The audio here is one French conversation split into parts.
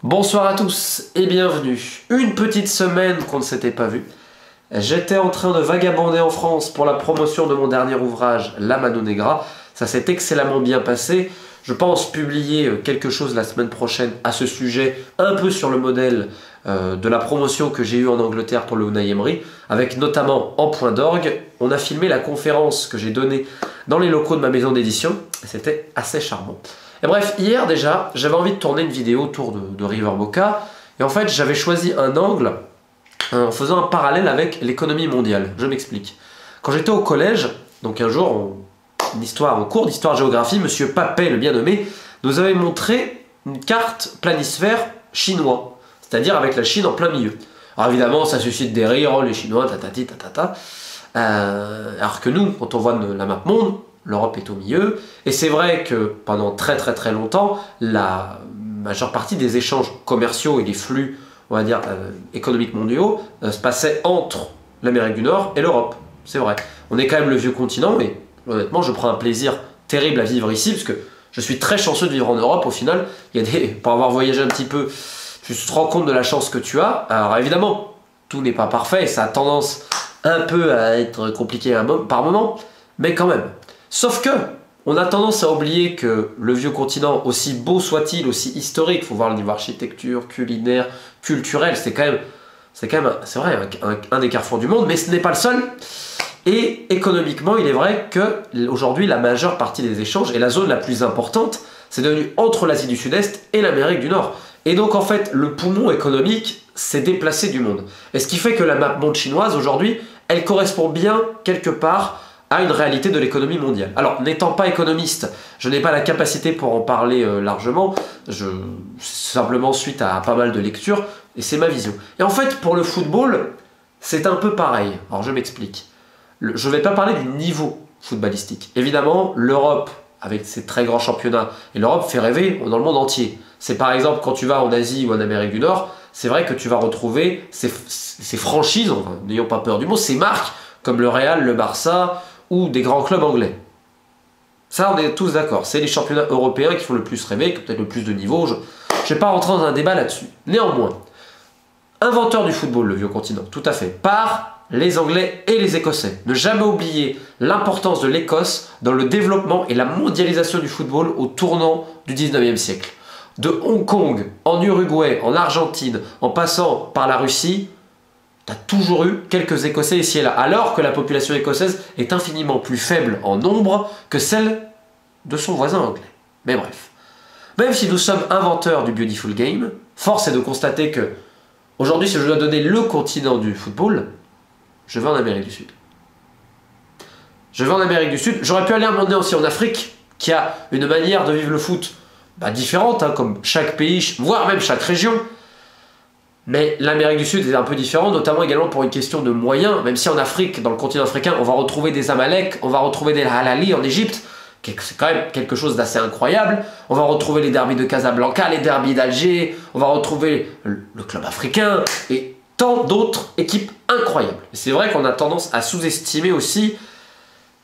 Bonsoir à tous et bienvenue. Une petite semaine qu'on ne s'était pas vu. J'étais en train de vagabonder en France pour la promotion de mon dernier ouvrage, La Mano Negra. Ça s'est excellemment bien passé. Je pense publier quelque chose la semaine prochaine à ce sujet, un peu sur le modèle de la promotion que j'ai eue en Angleterre pour le Unai Emery, avec notamment en point d'orgue. On a filmé la conférence que j'ai donnée dans les locaux de ma maison d'édition, et c'était assez charmant. Et bref, hier déjà, j'avais envie de tourner une vidéo autour de River Boca, et en fait j'avais choisi un angle en faisant un parallèle avec l'économie mondiale. Je m'explique. Quand j'étais au collège, donc un jour, en cours d'histoire-géographie, Monsieur Papet, le bien nommé, nous avait montré une carte planisphère chinois, c'est-à-dire avec la Chine en plein milieu. Alors évidemment, ça suscite des rires, oh, les Chinois, tatati, tatata. Alors que nous, quand on voit la map monde, l'Europe est au milieu, et c'est vrai que pendant très longtemps, la majeure partie des échanges commerciaux et des flux, on va dire, économiques mondiaux se passaient entre l'Amérique du Nord et l'Europe. C'est vrai. On est quand même le vieux continent, mais honnêtement, je prends un plaisir terrible à vivre ici, parce que je suis très chanceux de vivre en Europe. Au final, pour avoir voyagé un petit peu, tu te rends compte de la chance que tu as. Alors évidemment, tout n'est pas parfait, et ça a tendance un peu à être compliqué par moment, mais quand même. Sauf que, on a tendance à oublier que le vieux continent, aussi beau soit-il, aussi historique, il faut voir le niveau architecture, culinaire, culturel, c'est vrai, un des carrefours du monde, mais ce n'est pas le seul. Et économiquement, il est vrai qu'aujourd'hui, la majeure partie des échanges, et la zone la plus importante, c'est devenu entre l'Asie du Sud-Est et l'Amérique du Nord. Et donc en fait, le poumon économique s'est déplacé du monde. Et ce qui fait que la map monde chinoise, aujourd'hui, elle correspond bien, quelque part, à une réalité de l'économie mondiale. Alors, n'étant pas économiste, je n'ai pas la capacité pour en parler largement, simplement suite à pas mal de lectures, et c'est ma vision. Et en fait, pour le football, c'est un peu pareil. Alors, je m'explique. Je ne vais pas parler du niveau footballistique. Évidemment, l'Europe, avec ses très grands championnats, et l'Europe fait rêver dans le monde entier. C'est par exemple, quand tu vas en Asie ou en Amérique du Nord, c'est vrai que tu vas retrouver ces franchises, enfin, n'ayons pas peur du mot, ces marques, comme le Real, le Barça, ou des grands clubs anglais. Ça, on est tous d'accord. C'est les championnats européens qui font le plus rêver, qui ont peut-être le plus de niveau. Je ne vais pas rentrer dans un débat là-dessus. Néanmoins, inventeur du football, le vieux continent, tout à fait, par les Anglais et les Écossais. Ne jamais oublier l'importance de l'Écosse dans le développement et la mondialisation du football au tournant du 19e siècle. De Hong Kong, en Uruguay, en Argentine, en passant par la Russie, tu as toujours eu quelques Écossais ici et là, alors que la population écossaise est infiniment plus faible en nombre que celle de son voisin anglais. Mais bref. Même si nous sommes inventeurs du Beautiful Game, force est de constater que, aujourd'hui, si je dois donner le continent du football, je vais en Amérique du Sud. Je vais en Amérique du Sud. J'aurais pu aller un moment donné aussi en Afrique, qui a une manière de vivre le foot différente, hein, comme chaque pays, voire même chaque région. Mais l'Amérique du Sud est un peu différent, notamment également pour une question de moyens, même si en Afrique, dans le continent africain, on va retrouver des Amalek, on va retrouver des Al-Ahly en Égypte, c'est quand même quelque chose d'assez incroyable. On va retrouver les derbys de Casablanca, les derbys d'Alger, on va retrouver le club africain et tant d'autres équipes incroyables. Et c'est vrai qu'on a tendance à sous-estimer aussi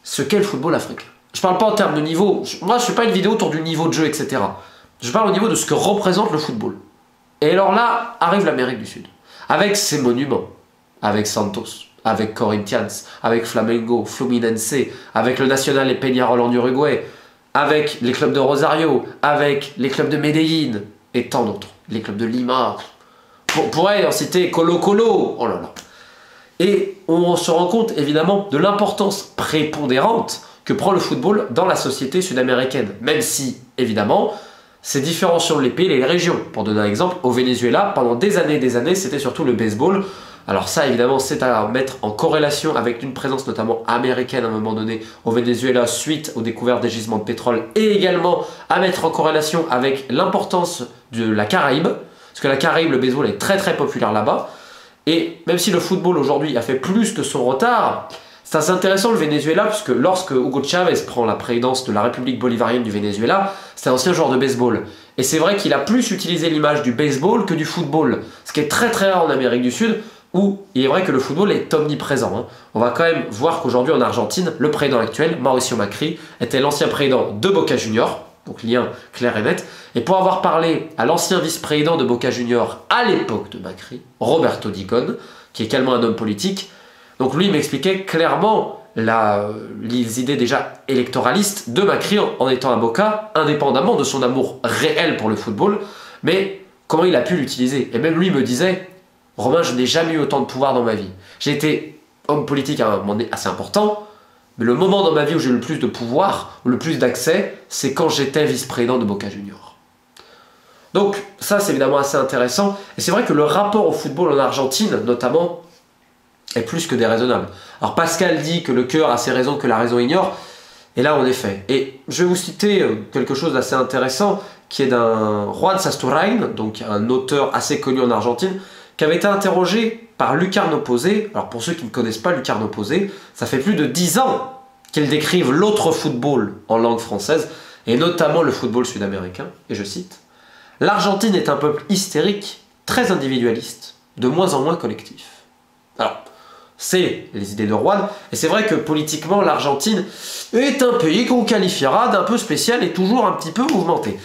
ce qu'est le football africain. Je parle pas en termes de niveau, moi je fais pas une vidéo autour du niveau de jeu, etc. Je parle au niveau de ce que représente le football. Et alors là, arrive l'Amérique du Sud, avec ses monuments, avec Santos, avec Corinthians, avec Flamengo, Fluminense, avec le Nacional et Peñarol en Uruguay, avec les clubs de Rosario, avec les clubs de Medellín, et tant d'autres, les clubs de Lima, on pourrait en citer Colo Colo, oh là là. Et on se rend compte évidemment de l'importance prépondérante que prend le football dans la société sud-américaine, même si, évidemment, c'est différent selon les pays et les régions. Pour donner un exemple, au Venezuela, pendant des années, c'était surtout le baseball. Alors ça, évidemment, c'est à mettre en corrélation avec une présence notamment américaine à un moment donné au Venezuela suite aux découvertes des gisements de pétrole, et également à mettre en corrélation avec l'importance de la Caraïbe, parce que la Caraïbe, le baseball est très populaire là-bas. Et même si le football aujourd'hui a fait plus que son retard, c'est assez intéressant le Venezuela, puisque lorsque Hugo Chavez prend la présidence de la République bolivarienne du Venezuela, c'est un ancien joueur de baseball. Et c'est vrai qu'il a plus utilisé l'image du baseball que du football, ce qui est très rare en Amérique du Sud, où il est vrai que le football est omniprésent. On va quand même voir qu'aujourd'hui en Argentine, le président actuel, Mauricio Macri, était l'ancien président de Boca Juniors, Donc lien clair et net. Et pour avoir parlé à l'ancien vice-président de Boca Juniors à l'époque de Macri, Roberto Dicon, qui est également un homme politique, donc lui m'expliquait clairement les idées déjà électoralistes de Macri en étant à Boca, indépendamment de son amour réel pour le football, mais comment il a pu l'utiliser. Et même lui me disait, Romain, je n'ai jamais eu autant de pouvoir dans ma vie. J'ai été homme politique à un moment donné assez important, mais le moment dans ma vie où j'ai eu le plus de pouvoir, ou le plus d'accès, c'est quand j'étais vice-président de Boca Juniors. Donc ça c'est évidemment assez intéressant, et c'est vrai que le rapport au football en Argentine, notamment, est plus que déraisonnable. Alors Pascal dit que le cœur a ses raisons que la raison ignore, et là en effet. Et je vais vous citer quelque chose d'assez intéressant, qui est d'un Juan Sasturain, donc un auteur assez connu en Argentine, qui avait été interrogé par Lucarno Posé. Alors pour ceux qui ne connaissent pas Lucarno Posé, ça fait plus de 10 ans qu'il décrive l'autre football en langue française, et notamment le football sud-américain, et je cite, « L'Argentine est un peuple hystérique, très individualiste, de moins en moins collectif. » Alors, c'est les idées de Juan, et c'est vrai que politiquement, l'Argentine est un pays qu'on qualifiera d'un peu spécial et toujours un petit peu mouvementé.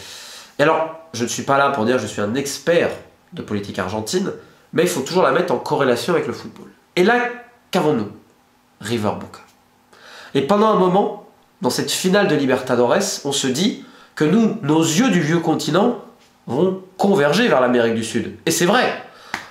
Et alors, je ne suis pas là pour dire que je suis un expert de politique argentine, mais il faut toujours la mettre en corrélation avec le football. Et là, qu'avons-nous? River Boca. Et pendant un moment, dans cette finale de Libertadores, on se dit que nous, nos yeux du vieux continent, vont converger vers l'Amérique du Sud. Et c'est vrai.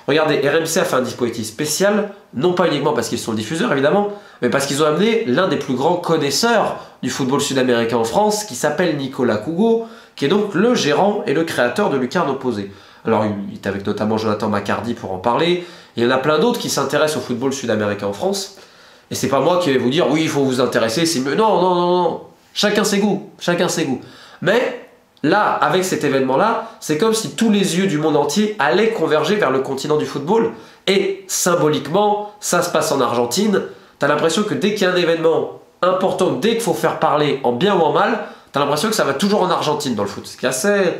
Regardez, RMC a fait un dispositif spécial, non pas uniquement parce qu'ils sont le diffuseur, évidemment, mais parce qu'ils ont amené l'un des plus grands connaisseurs du football sud-américain en France, qui s'appelle Nicolas Cougo, qui est donc le gérant et le créateur de Lucarno Posé. Alors, il est avec notamment Jonathan Macardy pour en parler. Il y en a plein d'autres qui s'intéressent au football sud-américain en France. Et c'est pas moi qui vais vous dire, oui, il faut vous intéresser, c'est mieux. Non, non, non, non. Chacun ses goûts. Chacun ses goûts. Mais là, avec cet événement-là, c'est comme si tous les yeux du monde entier allaient converger vers le continent du football. Et symboliquement, ça se passe en Argentine. T'as l'impression que dès qu'il y a un événement important, dès qu'il faut faire parler en bien ou en mal, t'as l'impression que ça va toujours en Argentine dans le foot. Ce qui est assez...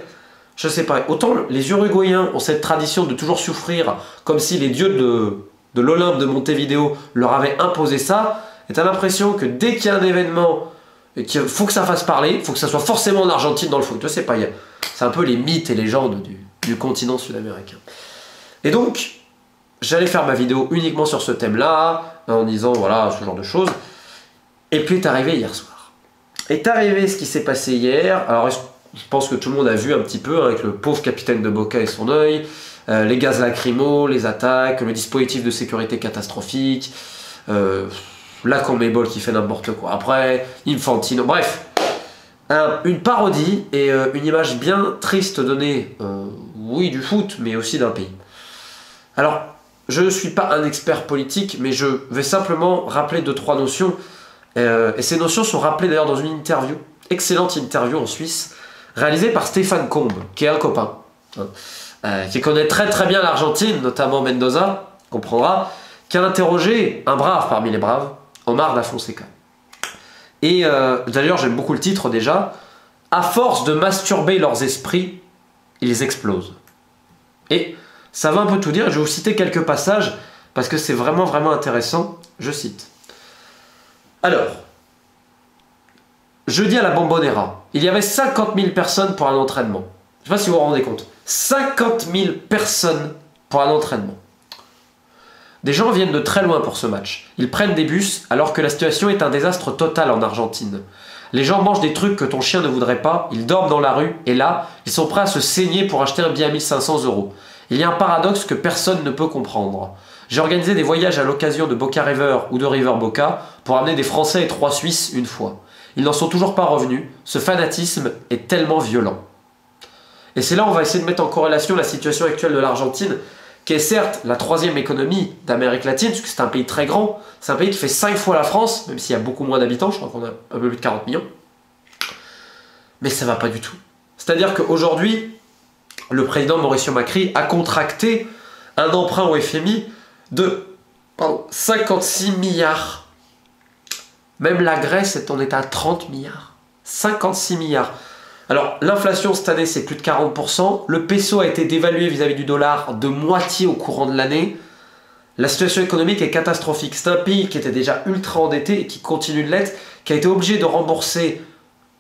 Je sais pas, autant les Uruguayens ont cette tradition de toujours souffrir comme si les dieux de l'Olympe de Montevideo leur avaient imposé ça, et t'as l'impression que dès qu'il y a un événement, qu'il faut que ça fasse parler, il faut que ça soit forcément en Argentine dans le foot. Je sais pas, c'est un peu les mythes et légendes du continent sud-américain. Et donc, j'allais faire ma vidéo uniquement sur ce thème-là, en disant voilà, ce genre de choses, et puis est arrivé hier soir. Est arrivé ce qui s'est passé hier, alors je pense que tout le monde a vu un petit peu, avec le pauvre capitaine de Boca et son œil, les gaz lacrymaux, les attaques, le dispositif de sécurité catastrophique, la Conmebol qui fait n'importe quoi après, Infantino, bref. Une parodie et une image bien triste donnée, oui, du foot, mais aussi d'un pays. Alors, je ne suis pas un expert politique, mais je vais simplement rappeler 2-3 notions, et ces notions sont rappelées d'ailleurs dans une interview, excellente interview en Suisse, réalisé par Stéphane Combe, qui est un copain, qui connaît très très bien l'Argentine, notamment Mendoza, comprendra, qui a interrogé un brave parmi les braves, Omar da Fonseca. Et d'ailleurs, j'aime beaucoup le titre déjà, « À force de masturber leurs esprits, ils explosent ». Et ça va un peu tout dire, je vais vous citer quelques passages, parce que c'est vraiment vraiment intéressant, je cite. Alors, jeudi à la Bombonera, il y avait 50 000 personnes pour un entraînement. Je ne sais pas si vous vous rendez compte. 50 000 personnes pour un entraînement. Des gens viennent de très loin pour ce match. Ils prennent des bus alors que la situation est un désastre total en Argentine. Les gens mangent des trucs que ton chien ne voudrait pas, ils dorment dans la rue, et là, ils sont prêts à se saigner pour acheter un billet à 1500 €. Il y a un paradoxe que personne ne peut comprendre. J'ai organisé des voyages à l'occasion de Boca River ou de River Boca pour amener des Français et 3 Suisses une fois. Ils n'en sont toujours pas revenus. Ce fanatisme est tellement violent. Et c'est là où on va essayer de mettre en corrélation la situation actuelle de l'Argentine, qui est certes la 3e économie d'Amérique latine, puisque c'est un pays très grand. C'est un pays qui fait 5 fois la France, même s'il y a beaucoup moins d'habitants, je crois qu'on a un peu plus de 40 millions. Mais ça va pas du tout. C'est-à-dire qu'aujourd'hui, le président Mauricio Macri a contracté un emprunt au FMI de 56 milliards. Même la Grèce en est à 30 milliards. 56 milliards. Alors, l'inflation cette année, c'est plus de 40%. Le peso a été dévalué vis-à-vis du dollar de moitié au courant de l'année. La situation économique est catastrophique. C'est un pays qui était déjà ultra endetté et qui continue de l'être, qui a été obligé de rembourser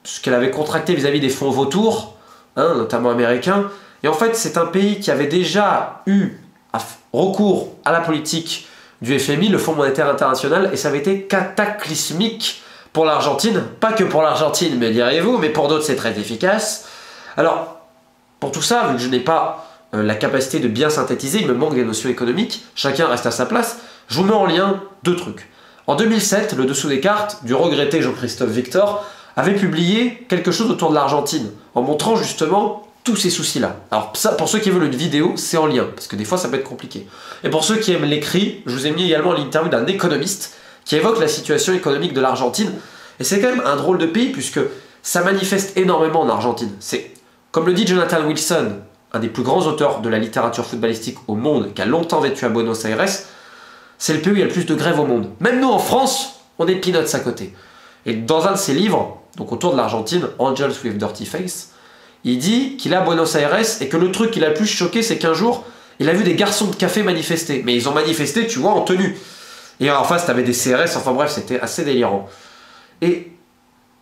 ce qu'elle avait contracté vis-à-vis des fonds vautours, hein, notamment américains. Et en fait, c'est un pays qui avait déjà eu recours à la politique du FMI, le Fonds monétaire international, et ça avait été cataclysmique pour l'Argentine. Pas que pour l'Argentine, me diriez-vous, mais pour d'autres, c'est très efficace. Alors, pour tout ça, vu que je n'ai pas la capacité de bien synthétiser, il me manque des notions économiques, chacun reste à sa place, je vous mets en lien deux trucs. En 2007, le dessous des cartes du regretté Jean-Christophe Victor avait publié quelque chose autour de l'Argentine, en montrant justement tous ces soucis-là. Alors ça, pour ceux qui veulent une vidéo, c'est en lien, parce que des fois ça peut être compliqué. Et pour ceux qui aiment l'écrit, je vous ai mis également l'interview d'un économiste qui évoque la situation économique de l'Argentine. Et c'est quand même un drôle de pays, puisque ça manifeste énormément en Argentine. C'est, comme le dit Jonathan Wilson, un des plus grands auteurs de la littérature footballistique au monde, qui a longtemps vécu à Buenos Aires, c'est le pays où il y a le plus de grèves au monde. Même nous en France, on est peanuts à côté. Et dans un de ses livres, donc autour de l'Argentine, Angels with Dirty Face, il dit qu'il est à Buenos Aires et que le truc qui l'a le plus choqué, c'est qu'un jour, il a vu des garçons de café manifester. Mais ils ont manifesté, tu vois, en tenue. Et en face, t'avais des CRS, enfin bref, c'était assez délirant. Et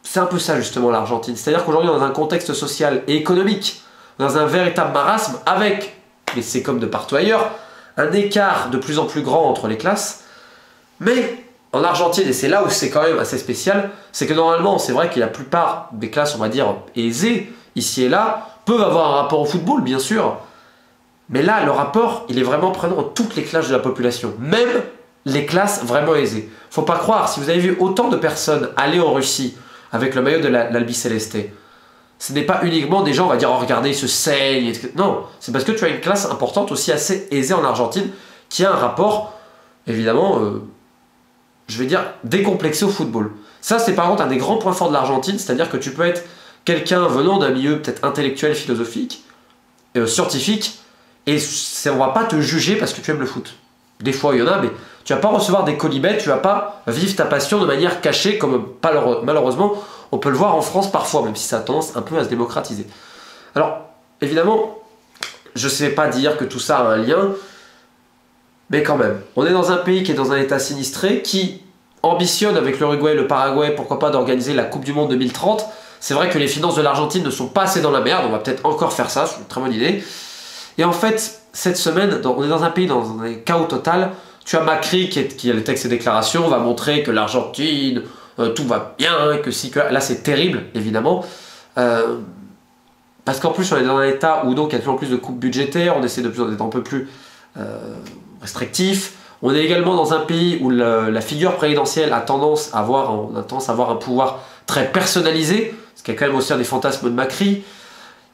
c'est un peu ça, justement, l'Argentine. C'est-à-dire qu'aujourd'hui, dans un contexte social et économique, dans un véritable marasme, avec, mais c'est comme de partout ailleurs, un écart de plus en plus grand entre les classes. Mais en Argentine, et c'est là où c'est quand même assez spécial, c'est que normalement, c'est vrai que la plupart des classes, on va dire, aisées, ici et là, peuvent avoir un rapport au football, bien sûr. Mais là, le rapport, il est vraiment prenant dans toutes les classes de la population. Même les classes vraiment aisées. Faut pas croire, si vous avez vu autant de personnes aller en Russie avec le maillot de l'Albi Celeste, ce n'est pas uniquement des gens, on va dire, oh regardez, ils se saignent, etc. Non, c'est parce que tu as une classe importante aussi assez aisée en Argentine qui a un rapport, évidemment, je vais dire, décomplexé au football. Ça, c'est par contre un des grands points forts de l'Argentine, c'est-à-dire que tu peux être quelqu'un venant d'un milieu peut-être intellectuel, philosophique, scientifique, et on va pas te juger parce que tu aimes le foot. Des fois, il y en a, mais tu vas pas recevoir des colibets, tu vas pas vivre ta passion de manière cachée, comme malheureusement, on peut le voir en France parfois, même si ça a tendance un peu à se démocratiser. Alors, évidemment, je ne sais pas dire que tout ça a un lien, mais quand même, on est dans un pays qui est dans un état sinistré, qui ambitionne avec l'Uruguay et le Paraguay, pourquoi pas, d'organiser la Coupe du Monde 2030. C'est vrai que les finances de l'Argentine ne sont pas assez dans la merde, on va peut-être encore faire ça, c'est une très bonne idée. Et en fait, cette semaine, on est dans un pays dans un chaos total. Tu as Macri qui a le texte et déclarations, va montrer que l'Argentine, tout va bien, que si, que là c'est terrible, évidemment. Parce qu'en plus, on est dans un état où donc il y a toujours plus de coupes budgétaires, on essaie d'être un peu plus restrictif. On est également dans un pays où la figure présidentielle a tendance à avoir un pouvoir très personnalisé, ce qui est quand même aussi un des fantasmes de Macri.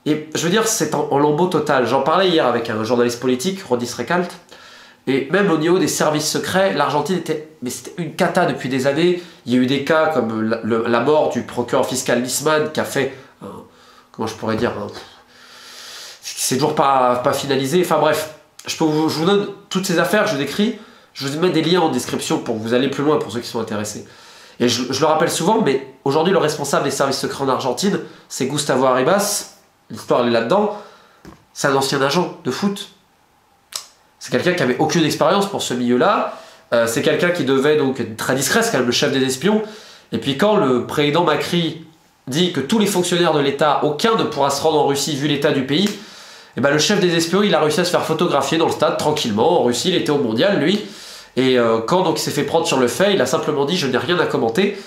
Et je veux dire, c'est en lambeau total. J'en parlais hier avec un journaliste politique, Rodi Strecalt, et même au niveau des services secrets, l'Argentine c'était une cata depuis des années. Il y a eu des cas comme la mort du procureur fiscal Nisman qui a fait, comment je pourrais dire, c'est toujours pas finalisé. Enfin bref, je vous donne toutes ces affaires, je décris, je vous mets des liens en description pour que vous allez plus loin pour ceux qui sont intéressés. Et je le rappelle souvent, mais aujourd'hui le responsable des services secrets en Argentine, c'est Gustavo Arribas. L'histoire elle est là-dedans. C'est un ancien agent de foot. C'est quelqu'un qui avait aucune expérience pour ce milieu-là. C'est quelqu'un qui devait donc être très discret, c'est quand même le chef des espions. Et puis quand le président Macri dit que tous les fonctionnaires de l'État, aucun ne pourra se rendre en Russie vu l'état du pays, et ben le chef des espions, il a réussi à se faire photographier dans le stade tranquillement. En Russie, il était au mondial, lui. Et quand donc il s'est fait prendre sur le fait, il a simplement dit « je n'ai rien à commenter ».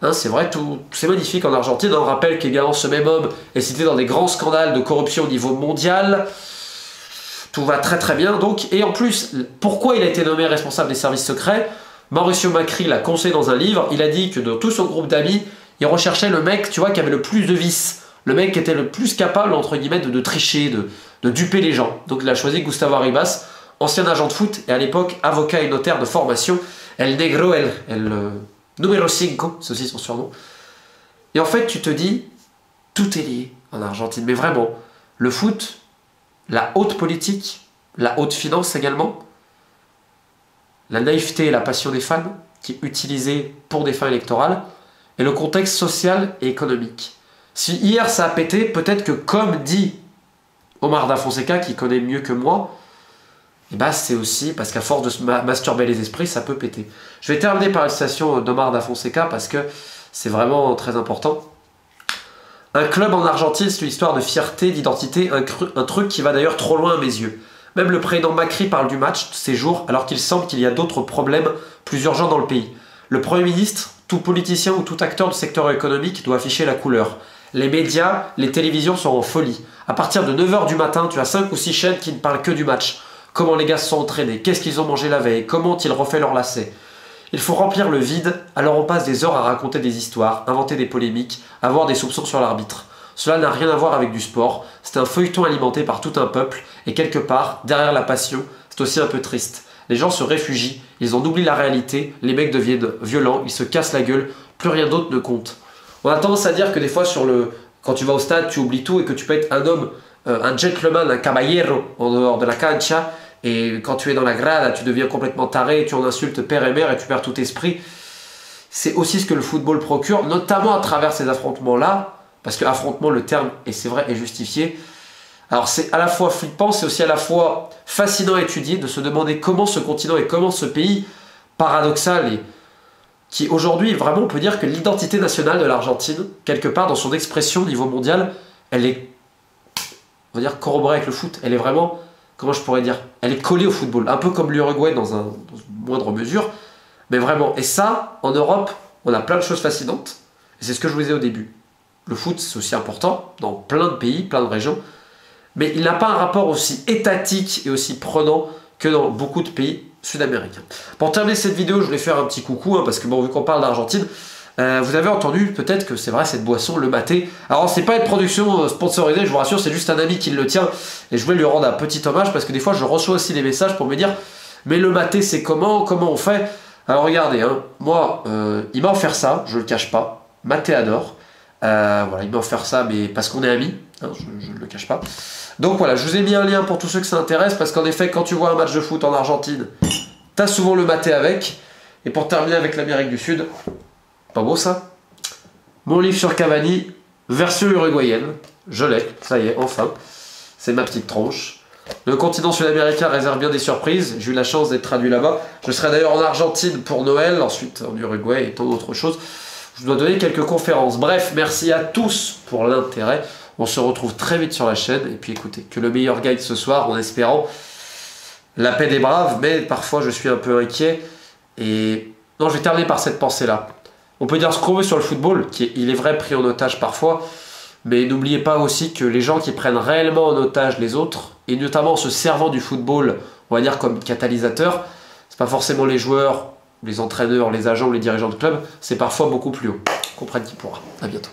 Hein, c'est vrai, c'est magnifique en Argentine. On rappelle qu'également ce même homme est cité dans des grands scandales de corruption au niveau mondial. Tout va très très bien. Donc, et en plus, pourquoi il a été nommé responsable des services secrets? Mauricio Macri l'a conseillé dans un livre. Il a dit que dans tout son groupe d'amis, il recherchait le mec, tu vois, qui avait le plus de vices. Le mec qui était le plus capable, entre guillemets, de tricher, de duper les gens. Donc il a choisi Gustavo Arribas, ancien agent de foot et à l'époque avocat et notaire de formation. El Negro, Numéro 5, c'est aussi son surnom. Et en fait, tu te dis, tout est lié en Argentine. Mais vraiment, le foot, la haute politique, la haute finance également, la naïveté et la passion des fans, qui est utilisée pour des fins électorales, et le contexte social et économique. Si hier ça a pété, peut-être que comme dit Omar Da Fonseca, qui connaît mieux que moi, et bah c'est aussi parce qu'à force de se masturber les esprits, ça peut péter. Je vais terminer par une citation d'Omar Da Fonseca parce que c'est vraiment très important. Un club en Argentine, c'est une histoire de fierté, d'identité, un truc qui va d'ailleurs trop loin à mes yeux. Même le président Macri parle du match ces jours, alors qu'il semble qu'il y a d'autres problèmes plus urgents dans le pays. Le Premier ministre, tout politicien ou tout acteur du secteur économique doit afficher la couleur. Les médias, les télévisions sont en folie. À partir de 9 h du matin, tu as 5 ou 6 chaînes qui ne parlent que du match. Comment les gars se sont entraînés, qu'est-ce qu'ils ont mangé la veille, comment ont-ils refait leurs lacets. Il faut remplir le vide, alors on passe des heures à raconter des histoires, inventer des polémiques, avoir des soupçons sur l'arbitre. Cela n'a rien à voir avec du sport, c'est un feuilleton alimenté par tout un peuple, et quelque part, derrière la passion, c'est aussi un peu triste. Les gens se réfugient, ils en oublient la réalité, les mecs deviennent violents, ils se cassent la gueule, plus rien d'autre ne compte. On a tendance à dire que des fois, quand tu vas au stade, tu oublies tout et que tu peux être un homme, un gentleman, un caballero en dehors de la cancha, et quand tu es dans la grade, tu deviens complètement taré, tu en insultes père et mère et tu perds tout esprit. C'est aussi ce que le football procure, notamment à travers ces affrontements-là, parce que affrontement, le terme, et c'est vrai, est justifié. Alors c'est à la fois flippant, c'est aussi à la fois fascinant à étudier, de se demander comment ce continent et comment ce pays paradoxal et qui aujourd'hui, vraiment, on peut dire que l'identité nationale de l'Argentine, quelque part dans son expression au niveau mondial, elle est, on va dire, corroborée avec le foot. Elle est vraiment, comment je pourrais dire, elle est collée au football, un peu comme l'Uruguay dans une moindre mesure, mais vraiment. Et ça, en Europe, on a plein de choses fascinantes, et c'est ce que je vous disais au début. Le foot, c'est aussi important dans plein de pays, plein de régions, mais il n'a pas un rapport aussi étatique et aussi prenant que dans beaucoup de pays sud-américains. Pour terminer cette vidéo, je voulais faire un petit coucou, parce que bon, vu qu'on parle d'Argentine, vous avez entendu peut-être que c'est vrai cette boisson, le maté. Alors c'est pas une production sponsorisée, je vous rassure, c'est juste un ami qui le tient, et je voulais lui rendre un petit hommage, parce que des fois je reçois aussi des messages pour me dire « Mais le maté c'est comment on fait ?» Alors regardez, moi, il m'a offert ça, je le cache pas, Maté adore. Voilà, il m'a offert ça, mais parce qu'on est amis, je ne le cache pas. Donc voilà, je vous ai mis un lien pour tous ceux que ça intéresse, parce qu'en effet, quand tu vois un match de foot en Argentine, t'as souvent le maté avec. Et pour terminer avec l'Amérique du Sud, pas beau ça? Mon livre sur Cavani, version uruguayenne, je l'ai, ça y est, enfin. C'est ma petite tranche. Le continent sud-américain réserve bien des surprises, j'ai eu la chance d'être traduit là-bas. Je serai d'ailleurs en Argentine pour Noël, ensuite en Uruguay et tant d'autres choses. Je dois donner quelques conférences. Bref, merci à tous pour l'intérêt. On se retrouve très vite sur la chaîne. Et puis écoutez, que le meilleur gagne ce soir en espérant la paix des braves. Mais parfois je suis un peu inquiet. Et non, je vais terminer par cette pensée-là. On peut dire ce qu'on veut sur le football, il est vrai pris en otage parfois. Mais n'oubliez pas aussi que les gens qui prennent réellement en otage les autres, et notamment en se servant du football, on va dire comme catalyseur, c'est pas forcément les joueurs, les entraîneurs, les agents ou les dirigeants de club, c'est parfois beaucoup plus haut. Comprenne qui pourra. À bientôt.